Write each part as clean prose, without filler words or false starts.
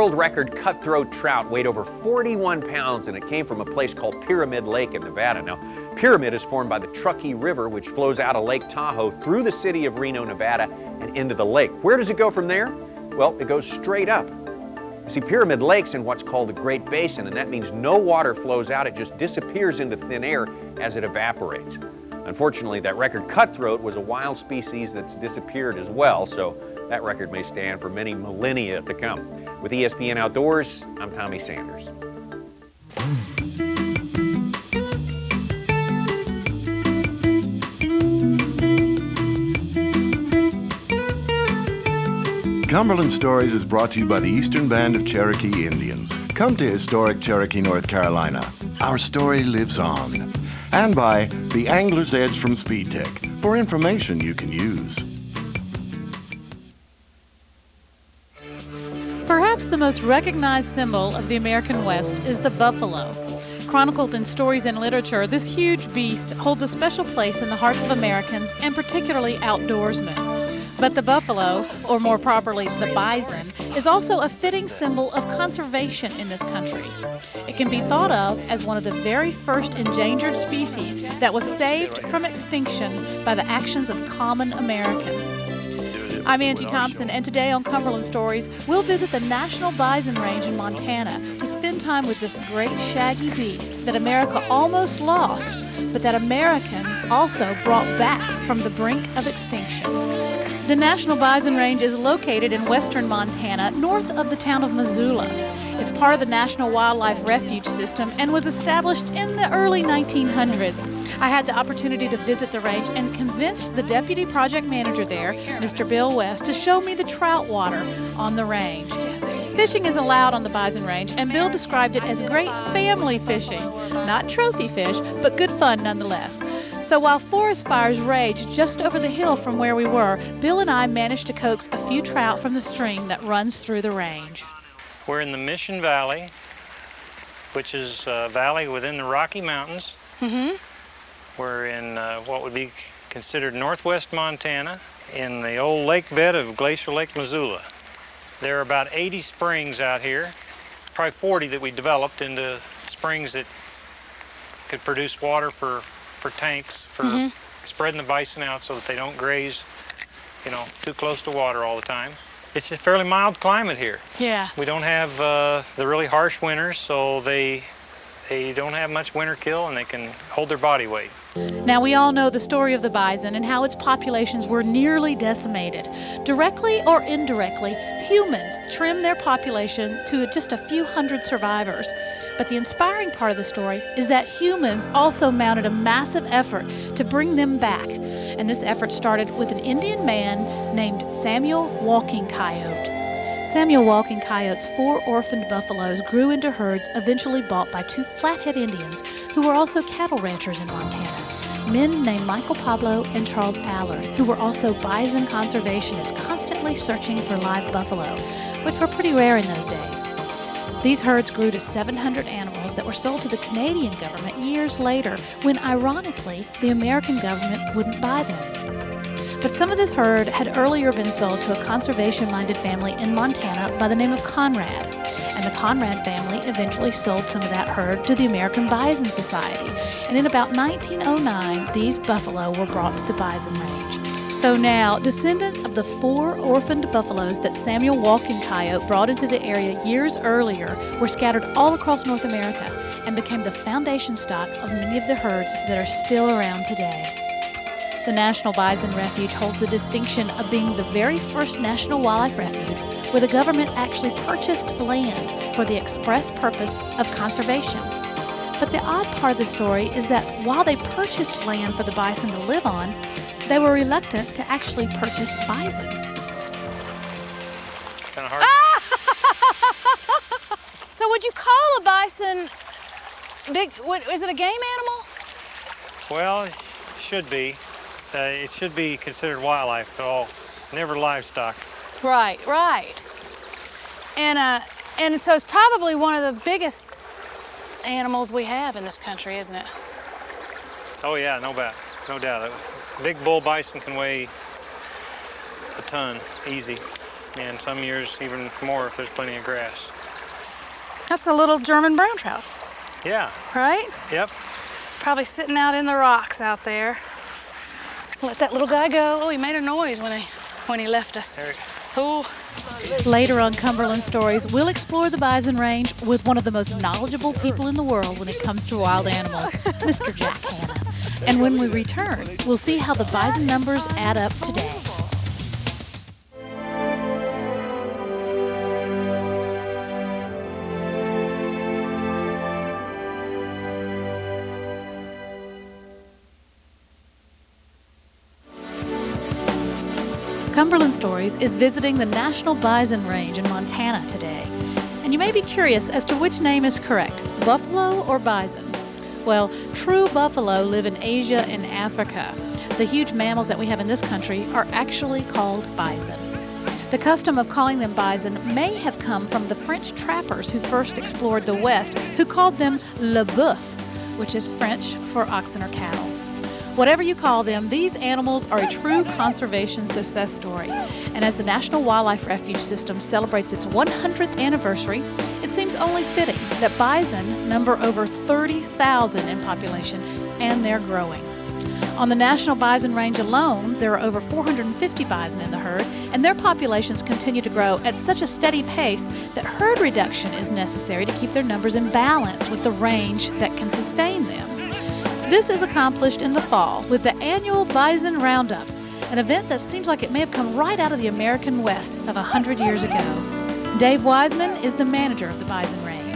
world record cutthroat trout weighed over 41 pounds, and it came from a place called Pyramid Lake in Nevada. Now, Pyramid is formed by the Truckee River, which flows out of Lake Tahoe through the city of Reno, Nevada, and into the lake. Where does it go from there? Well, it goes straight up. You see, Pyramid Lake's in what's called the Great Basin, and that means no water flows out. It just disappears into thin air as it evaporates. Unfortunately, that record cutthroat was a wild species that's disappeared as well, so that record may stand for many millennia to come. With ESPN Outdoors, I'm Tommy Sanders. Cumberland Stories is brought to you by the Eastern Band of Cherokee Indians. Come to historic Cherokee, North Carolina. Our story lives on. And by the Angler's Edge from Speed Tech, for information you can use. Perhaps the most recognized symbol of the American West is the buffalo. Chronicled in stories and literature, this huge beast holds a special place in the hearts of Americans, and particularly outdoorsmen. But the buffalo, or more properly, the bison, is also a fitting symbol of conservation in this country. It can be thought of as one of the very first endangered species that was saved from extinction by the actions of common Americans. I'm Angie Thompson, and today on Cumberland Stories, we'll visit the National Bison Range in Montana to spend time with this great shaggy beast that America almost lost, but that Americans also brought back from the brink of extinction. The National Bison Range is located in western Montana, north of the town of Missoula. It's part of the National Wildlife Refuge system and was established in the early 1900s. I had the opportunity to visit the range and convinced the deputy project manager there, Mr. Bill West, to show me the trout water on the range. Fishing is allowed on the Bison Range, and Bill described it as great family fishing. Not trophy fish, but good fun nonetheless. So while forest fires raged just over the hill from where we were, Bill and I managed to coax a few trout from the stream that runs through the range. We're in the Mission Valley, which is a valley within the Rocky Mountains. We're in what would be considered northwest Montana, in the old lake bed of Glacier Lake, Missoula. There are about 80 springs out here, probably 40 that we developed into springs that could produce water for tanks for spreading the bison out so that they don't graze, too close to water all the time. It's a fairly mild climate here. Yeah. We don't have the really harsh winters, so they don't have much winter kill, and they can hold their body weight. Now, we all know the story of the bison and how its populations were nearly decimated. Directly or indirectly, humans trimmed their population to just a few hundred survivors. But the inspiring part of the story is that humans also mounted a massive effort to bring them back. And this effort started with an Indian man named Samuel Walking Coyote. Samuel Walking Coyote's 4 orphaned buffaloes grew into herds eventually bought by 2 Flathead Indians who were also cattle ranchers in Montana. Men named Michael Pablo and Charles Allard, who were also bison conservationists constantly searching for live buffalo, which were pretty rare in those days. These herds grew to 700 animals that were sold to the Canadian government years later, when ironically the American government wouldn't buy them. But some of this herd had earlier been sold to a conservation-minded family in Montana by the name of Conrad. And the Conrad family eventually sold some of that herd to the American Bison Society. And in about 1909, these buffalo were brought to the Bison Range. So now, descendants of the 4 orphaned buffaloes that Samuel Walking Coyote brought into the area years earlier were scattered all across North America and became the foundation stock of many of the herds that are still around today. The National Bison Refuge holds the distinction of being the very first national wildlife refuge where the government actually purchased land for the express purpose of conservation. But the odd part of the story is that while they purchased land for the bison to live on, they were reluctant to actually purchase bison. Kind of hard. So would you call a bison big? Is it a game animal? Well, it should be. It should be considered wildlife at all, never livestock. Right. And so it's probably one of the biggest animals we have in this country, isn't it? Oh yeah, no doubt. A big bull bison can weigh a ton, easy. And some years even more if there's plenty of grass. That's a little German brown trout. Yeah. Right? Yep. Probably sitting out in the rocks out there. Let that little guy go. Oh, he made a noise when he left us. Oh. Later on Cumberland Stories, we'll explore the bison range with one of the most knowledgeable people in the world when it comes to wild animals, Mr. Jack Hanna. And when we return, we'll see how the bison numbers add up today. Cumberland Stories is visiting the National Bison Range in Montana today. And you may be curious as to which name is correct, buffalo or bison. Well, true buffalo live in Asia and Africa. The huge mammals that we have in this country are actually called bison. The custom of calling them bison may have come from the French trappers who first explored the West, who called them le boeuf, which is French for oxen or cattle. Whatever you call them, these animals are a true conservation success story. And as the National Wildlife Refuge System celebrates its 100th anniversary, it seems only fitting that bison number over 30,000 in population, and they're growing. On the National Bison Range alone, there are over 450 bison in the herd, and their populations continue to grow at such a steady pace that herd reduction is necessary to keep their numbers in balance with the range that can sustain them. This is accomplished in the fall with the annual Bison Roundup, an event that seems like it may have come right out of the American West of 100 years ago. Dave Weisman is the manager of the Bison Range.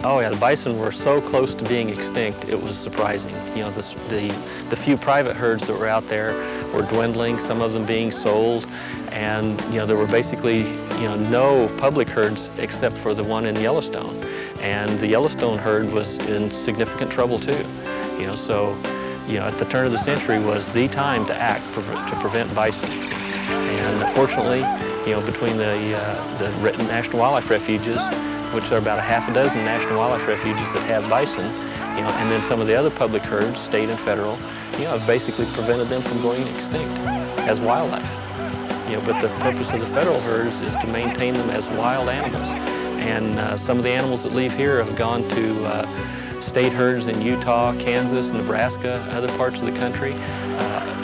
Oh yeah, the bison were so close to being extinct, it was surprising. You know, the few private herds that were out there were dwindling, some of them being sold, and you know, there were basically, you know, no public herds except for the one in Yellowstone. And the Yellowstone herd was in significant trouble too. You know, so, you know, at the turn of the century was the time to act to prevent bison. And fortunately, you know, between the National Wildlife Refuges, which are about a half a dozen National Wildlife Refuges that have bison, you know, and then some of the other public herds, state and federal, you know, have basically prevented them from going extinct as wildlife. You know, but the purpose of the federal herds is to maintain them as wild animals. And some of the animals that leave here have gone to state herds in Utah, Kansas, Nebraska, other parts of the country.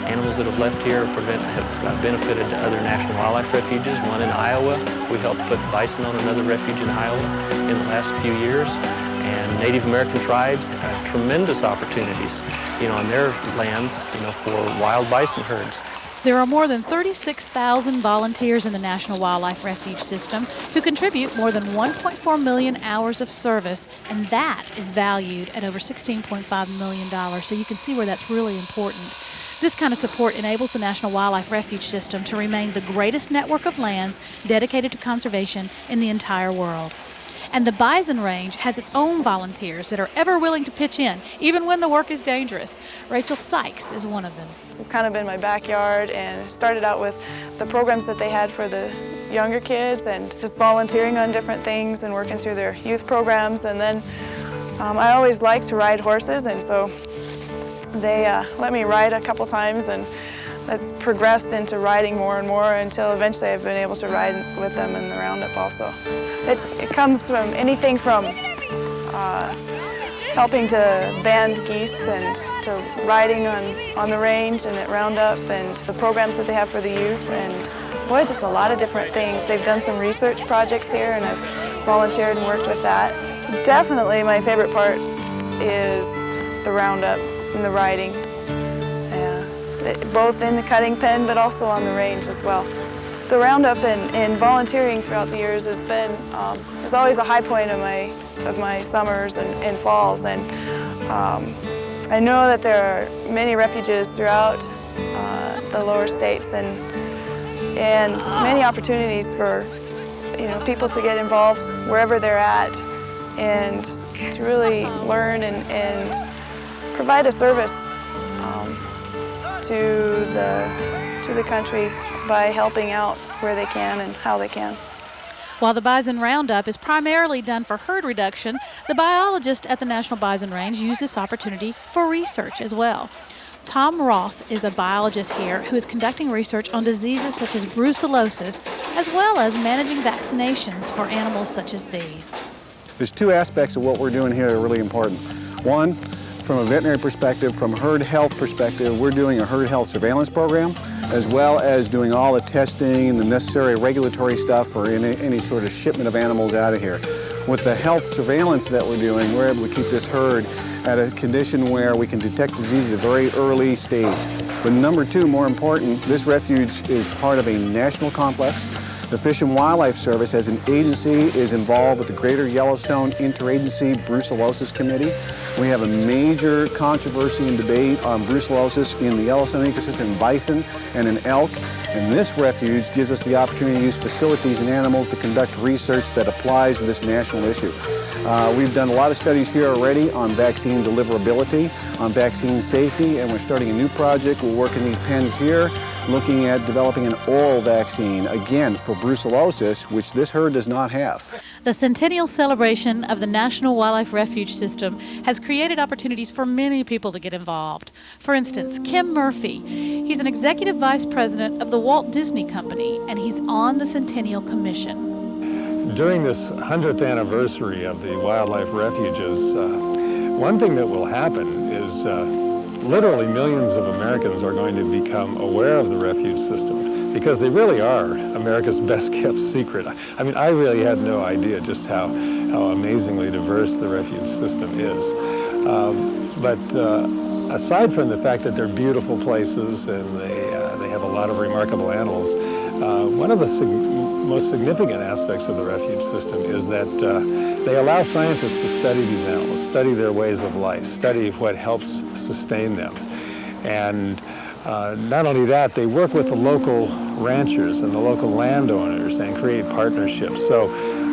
Animals that have left here have benefited to other National Wildlife Refuges. One in Iowa, we helped put bison on another refuge in Iowa in the last few years. And Native American tribes have tremendous opportunities, you know, on their lands, you know, for wild bison herds. There are more than 36,000 volunteers in the National Wildlife Refuge System who contribute more than 1.4 million hours of service, and that is valued at over $16.5 million. So you can see where that's really important. This kind of support enables the National Wildlife Refuge System to remain the greatest network of lands dedicated to conservation in the entire world. And the Bison Range has its own volunteers that are ever willing to pitch in, even when the work is dangerous. Rachel Sykes is one of them. It's kind of been my backyard, and started out with the programs that they had for the younger kids and just volunteering on different things and working through their youth programs. And then I always liked to ride horses, and so they let me ride a couple times, and that's progressed into riding more and more until eventually I've been able to ride with them in the Roundup also. It comes from anything from helping to band geese and to riding on the range and at Roundup, and the programs that they have for the youth, and boy, just a lot of different things. They've done some research projects here, and I've volunteered and worked with that. Definitely my favorite part is the Roundup and the riding, both in the cutting pen but also on the range as well. The Roundup and volunteering throughout the years has been is always a high point of my summers and falls, and I know that there are many refuges throughout the lower states and many opportunities for people to get involved wherever they're at and to really learn and provide a service to the country by helping out where they can and how they can. While the Bison Roundup is primarily done for herd reduction, the biologists at the National Bison Range use this opportunity for research as well. Tom Roth is a biologist here who is conducting research on diseases such as brucellosis, as well as managing vaccinations for animals such as these. There's two aspects of what we're doing here that are really important. One, from a veterinary perspective, from a herd health perspective, we're doing a herd health surveillance program, as well as doing all the testing and the necessary regulatory stuff for any sort of shipment of animals out of here. With the health surveillance that we're doing, we're able to keep this herd at a condition where we can detect disease at a very early stage. But number two, more important, this refuge is part of a national complex. The Fish and Wildlife Service as an agency is involved with the Greater Yellowstone Interagency Brucellosis Committee. We have a major controversy and debate on brucellosis in the Yellowstone ecosystem in bison and in elk. And this refuge gives us the opportunity to use facilities and animals to conduct research that applies to this national issue. We've done a lot of studies here already on vaccine deliverability, on vaccine safety, and we're starting a new project. We're working these pens here, looking at developing an oral vaccine, again, for brucellosis, which this herd does not have. The centennial celebration of the National Wildlife Refuge System has created opportunities for many people to get involved. For instance, Kim Murphy. He's an executive vice president of the Walt Disney Company, and he's on the Centennial Commission. During this 100th anniversary of the wildlife refuges, one thing that will happen is literally millions of Americans are going to become aware of the refuge system, because they really are America's best kept secret. I mean, I really had no idea just how amazingly diverse the refuge system is. But aside from the fact that they're beautiful places and they have a lot of remarkable animals, one of the most significant aspects of the refuge system is that they allow scientists to study these animals, study their ways of life, study what helps sustain them. And not only that, they work with the local ranchers and the local landowners and create partnerships. So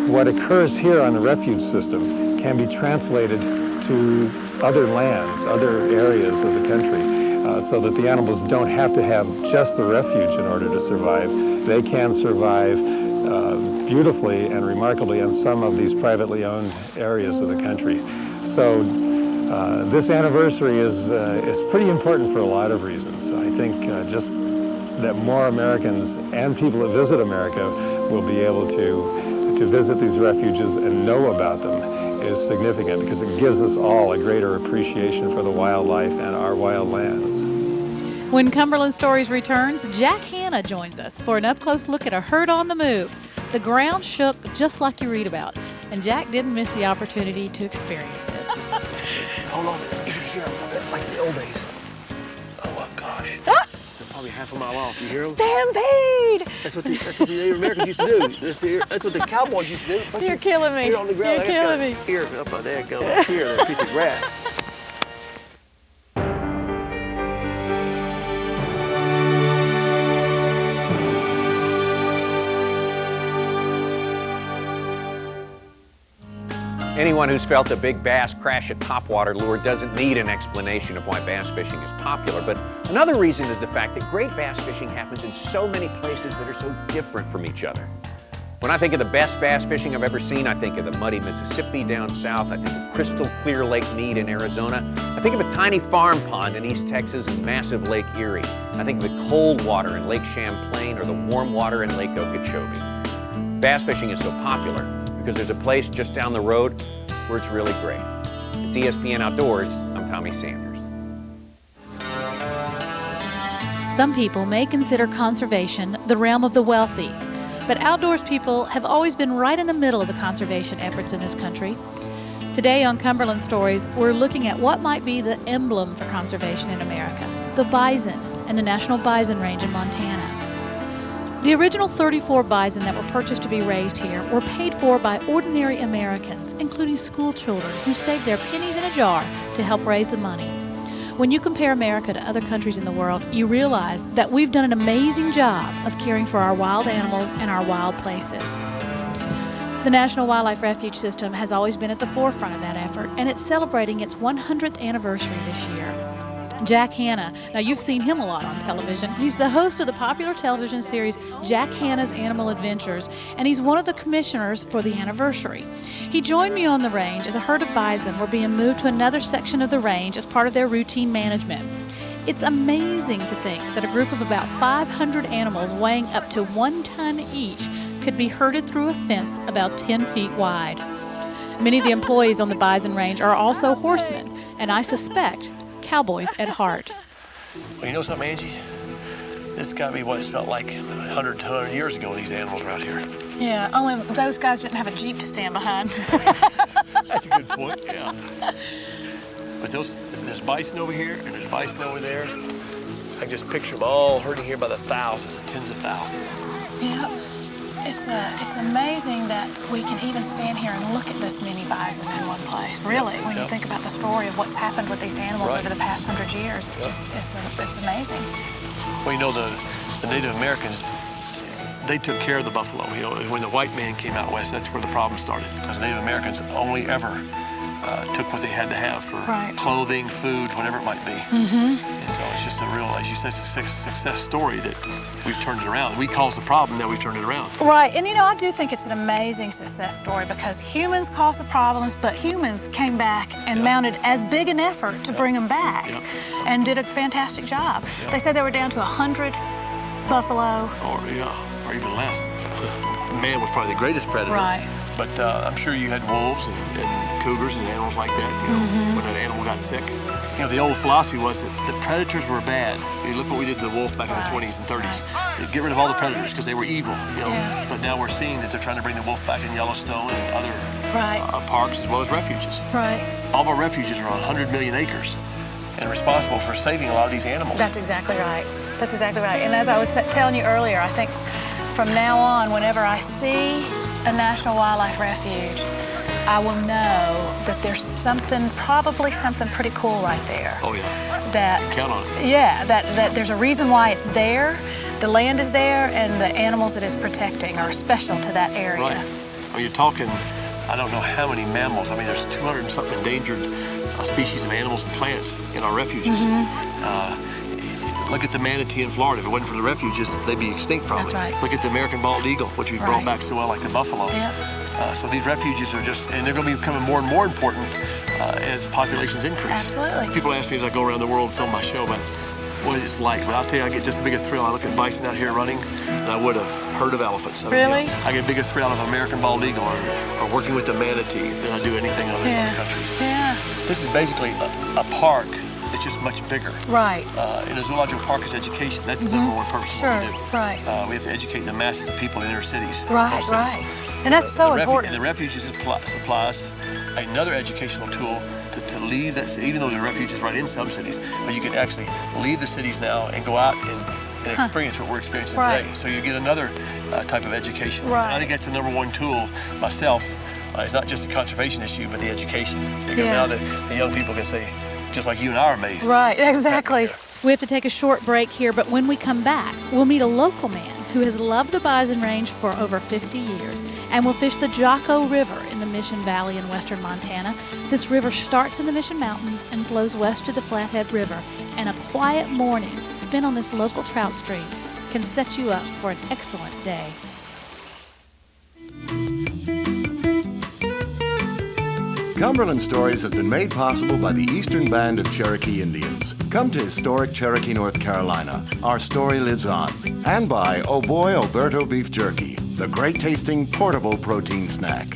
what occurs here on the refuge system can be translated to other lands, other areas of the country, so that the animals don't have to have just the refuge in order to survive. They can survive beautifully and remarkably in some of these privately owned areas of the country. So this anniversary is pretty important for a lot of reasons. I think just that more Americans and people that visit America will be able to visit these refuges and know about them is significant, because it gives us all a greater appreciation for the wildlife and our wild lands. When Cumberland Stories returns, Jack Hanna joins us for an up-close look at a herd on the move. The ground shook just like you read about, and Jack didn't miss the opportunity to experience it. Hold on, you can hear them. It's like the old days. Oh, gosh. They're probably half a mile off. You hear them? Stampede! That's what the Native Americans used to do. That's what the cowboys used to do. You're killing me. Here on the ground. You're killing me. Here, up my dad going here, a piece of grass. Anyone who's felt a big bass crash a topwater lure doesn't need an explanation of why bass fishing is popular, but another reason is the fact that great bass fishing happens in so many places that are so different from each other. When I think of the best bass fishing I've ever seen, I think of the muddy Mississippi down south, I think of crystal clear Lake Mead in Arizona, I think of a tiny farm pond in East Texas and massive Lake Erie, I think of the cold water in Lake Champlain or the warm water in Lake Okeechobee. Bass fishing is so popular because there's a place just down the road where it's really great. It's ESPN Outdoors. I'm Tommy Sanders. Some people may consider conservation the realm of the wealthy, but outdoors people have always been right in the middle of the conservation efforts in this country. Today on Cumberland Stories, we're looking at what might be the emblem for conservation in America, the bison and the National Bison Range in Montana. The original 34 bison that were purchased to be raised here were paid for by ordinary Americans, including school children who saved their pennies in a jar to help raise the money. When you compare America to other countries in the world, you realize that we've done an amazing job of caring for our wild animals and our wild places. The National Wildlife Refuge System has always been at the forefront of that effort, and it's celebrating its 100th anniversary this year. Jack Hanna. Now, you've seen him a lot on television. He's the host of the popular television series Jack Hanna's Animal Adventures, and he's one of the commissioners for the anniversary. He joined me on the range as a herd of bison were being moved to another section of the range as part of their routine management. It's amazing to think that a group of about 500 animals weighing up to 1 ton each could be herded through a fence about 10 feet wide. Many of the employees on the Bison Range are also horsemen, and I suspect cowboys at heart. Well, you know something, Angie? This got to be what it's felt like 100 to 200 years ago when these animals were out here. Yeah, only those guys didn't have a Jeep to stand behind. That's a good point, yeah. But there's bison over here and there's bison over there. I can just picture them all herding here by the thousands, tens of thousands. Yeah, it's amazing that we can even stand here and look at this many bison in one place. Really, when you think about the story of what's happened with these animals over the past 100 years, it's just, it's amazing. Well, you know, the Native Americans, they took care of the buffalo. You know, when the white man came out west, that's where the problem started. Because Native Americans only ever took what they had to have for clothing, food, whatever it might be. And so it's just a real, as you said, success story that we've turned it around. We caused the problem, now we've turned it around. Right, and you know, I do think it's an amazing success story because humans caused the problems, but humans came back and mounted as big an effort to bring them back and did a fantastic job. They said they were down to 100 buffalo. Or even less. Man was probably the greatest predator. Right. But I'm sure you had wolves and cougars and animals like that, you know, when that animal got sick. You know, the old philosophy was that the predators were bad. You look what we did to the wolf back in the 20s and 30s. They'd get rid of all the predators because they were evil, you know. But now we're seeing that they're trying to bring the wolf back in Yellowstone and other parks as well as refuges. Right. All of our refuges are on 100 million acres and responsible for saving a lot of these animals. That's exactly right. That's exactly right. And as I was telling you earlier, I think from now on, whenever I see a National Wildlife Refuge, I will know that there's something, probably something pretty cool right there. Oh yeah. That count on it. Yeah, that there's a reason why it's there. The land is there, and the animals it is protecting are special to that area. Right. Well, you're talking, I don't know how many mammals. I mean, there's 200 and something endangered species of animals and plants in our refuges. Look at the manatee in Florida. If it wasn't for the refuges, they'd be extinct probably. That's right. Look at the American bald eagle, which we've brought back so well, like the buffalo. Yeah. So these refuges are just, and they're going to be becoming more and more important as populations increase. Absolutely. People ask me as I go around the world and film my show about what it's like. But I'll tell you, I get just a bigger thrill. I look at bison out here running than I would a herd of elephants. I mean, really? You know, I get a bigger thrill out of American bald eagle or working with the manatee than I do anything other in other countries. Yeah. This is basically a park. It's just much bigger. Right. And a zoological park is education. That's the number one purpose of what we do. Right. We have to educate the masses of people in inner cities. Right, right. And that's so important. And the refuges supplies another educational tool to leave that, even though the refuge is right in some cities, but you can actually leave the cities now and go out and experience what we're experiencing today. So you get another type of education. Right. And I think that's the number one tool myself. It's not just a conservation issue, but the education. Because now the young people can say, just like you and I are amazed. Right, exactly. We have to take a short break here, but when we come back, we'll meet a local man who has loved the Bison Range for over 50 years and will fish the Jocko River in the Mission Valley in western Montana. This river starts in the Mission Mountains and flows west to the Flathead River, and a quiet morning spent on this local trout stream can set you up for an excellent day. Cumberland Stories has been made possible by the Eastern Band of Cherokee Indians. Come to historic Cherokee, North Carolina. Our story lives on. And by Oh Boy Alberto Beef Jerky, the great tasting portable protein snack.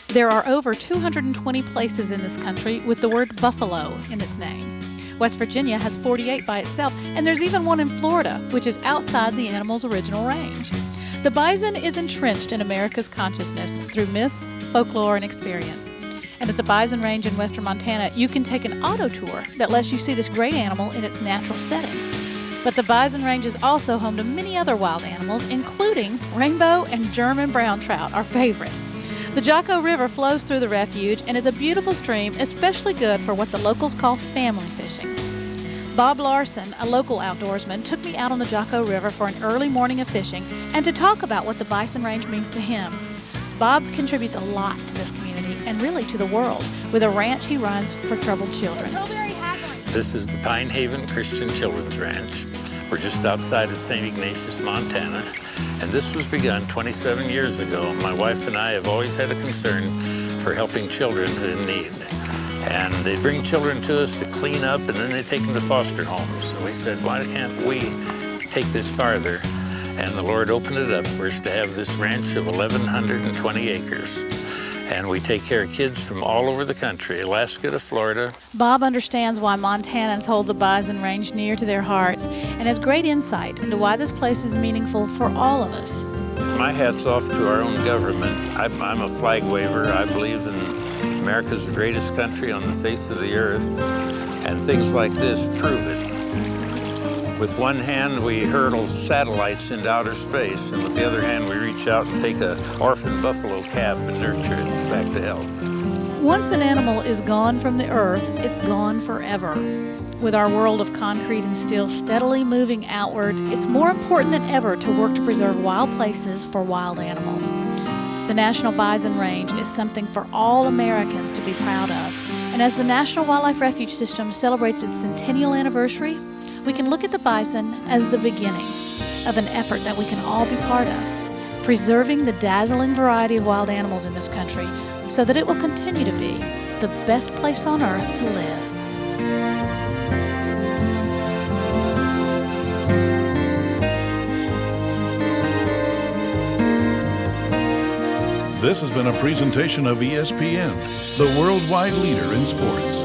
There are over 220 places in this country with the word buffalo in its name. West Virginia has 48 by itself, and there's even one in Florida, which is outside the animal's original range. The bison is entrenched in America's consciousness through myths, folklore, and experience. And at the Bison Range in western Montana, you can take an auto tour that lets you see this great animal in its natural setting. But the Bison Range is also home to many other wild animals, including rainbow and German brown trout, our favorite. The Jocko River flows through the refuge and is a beautiful stream, especially good for what the locals call family fishing. Bob Larson, a local outdoorsman, took me out on the Jocko River for an early morning of fishing and to talk about what the Bison Range means to him. Bob contributes a lot to this community and really to the world with a ranch he runs for troubled children. This is the Pine Haven Christian Children's Ranch. We're just outside of St. Ignatius, Montana, and this was begun 27 years ago. My wife and I have always had a concern for helping children in need. And they bring children to us to clean up, and then they take them to foster homes. So we said, why can't we take this farther And the Lord opened it up for us to have this ranch of 1,120 acres. And we take care of kids from all over the country, Alaska to Florida. Bob understands why Montanans hold the Bison Range near to their hearts and has great insight into why this place is meaningful for all of us. My hat's off to our own government. I'm a flag waver. I believe in America's the greatest country on the face of the earth, and things like this prove it. With one hand, we hurtle satellites into outer space, and with the other hand, we reach out and take an orphan buffalo calf and nurture it back to health. Once an animal is gone from the earth, it's gone forever. With our world of concrete and steel steadily moving outward, it's more important than ever to work to preserve wild places for wild animals. The National Bison Range is something for all Americans to be proud of. And as the National Wildlife Refuge System celebrates its centennial anniversary, we can look at the bison as the beginning of an effort that we can all be part of, preserving the dazzling variety of wild animals in this country so that it will continue to be the best place on earth to live. This has been a presentation of ESPN, the worldwide leader in sports.